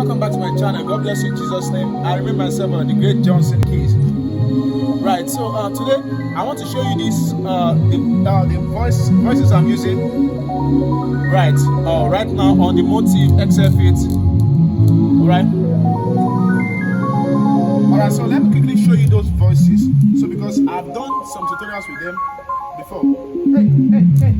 welcome back to my channel. God bless you in Jesus' name. I remain myself, the great Johnsonkeyz. Right, so today I want to show you this the voices I'm using. Right, right now on the motif XF8. Alright, so let me quickly show you those voices. So because I've done some tutorials with them before. Hey,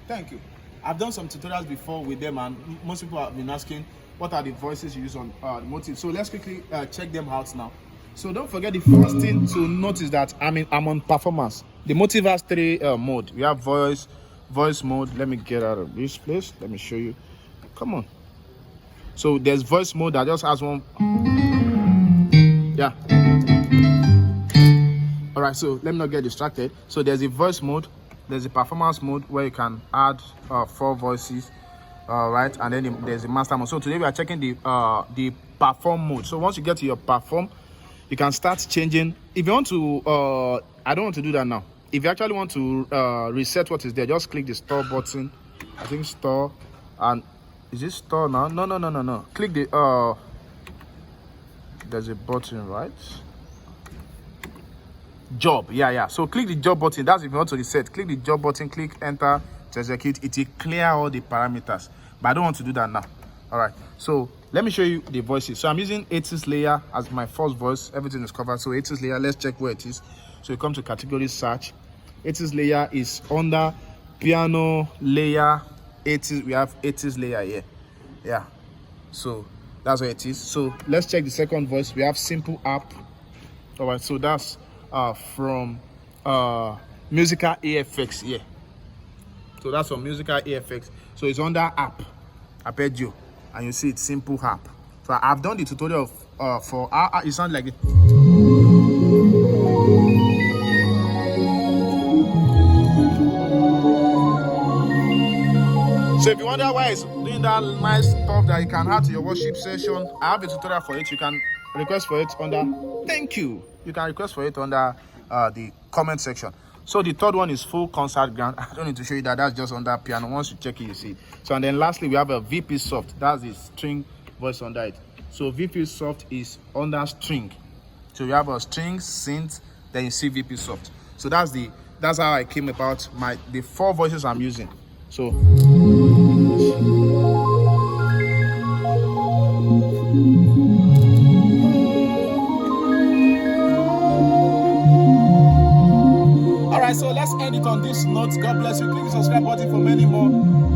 thank you. I've done some tutorials before with them, and most people have been asking what are the voices you use on the motif. So let's quickly check them out now. So don't forget, the first thing to notice that I'm on performance. The motif has three mode. We have voice mode. Let me get out of this place. Let me show you. Come on. So there's voice mode that just has one. Yeah. All right, so let me not get distracted. So there's a voice mode, there's a performance mode where you can add 4 voices, right, and then there's a master mode. So today we are checking the perform mode. So once you get to your perform, you can start changing. If you want to I don't want to do that now. If you actually want to reset what is there, just click the store button. I think store, and is it store now? No. Click the there's a button, right? Job, yeah. So click the job button. That's if you want to reset. Click the job button, click enter to execute. It will clear all the parameters, but I don't want to do that now. All right, so let me show you the voices. So I'm using 80s layer as my first voice. Everything is covered. So 80s layer, let's check where it is. So you come to category search. 80s layer is under piano layer 80s. We have 80s layer here. Yeah, so that's what it is. So let's check the second voice. We have simple app. All right, so that's from musical AFX here. So that's from musical AFX. So it's under app, arpeggio, and you see it's simple app. So I've done the tutorial for it sounds like it. So if you wonder why it's doing that nice stuff that you can add to your worship session, I have a tutorial for it. You can request for it under thank you. You can request for it under the comment section. So the third one is full concert ground. I don't need to show you that. That's just under piano. Once you check it, you see. So and then lastly we have a VP soft. That's the string voice under it. So VP soft is under string. So you have a string synth, then you see VP soft. So that's how I came about the 4 voices I'm using. So alright, so let's end it on this note. God bless you. Click the subscribe button for many more.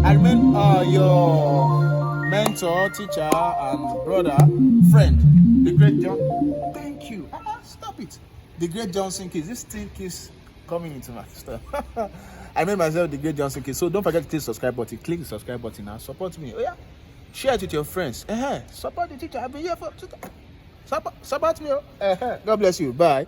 I remain your mentor, teacher, and brother, friend, the great John. Thank you. Stop it. The great Johnsonkeyz. This thing keeps coming into my stuff. I made myself the great Johnsonkeyz. So don't forget to click the subscribe button. Click the subscribe button now. Support me. Oh yeah. Share it with your friends. Support the teacher. I've been here for support me. God bless you. Bye.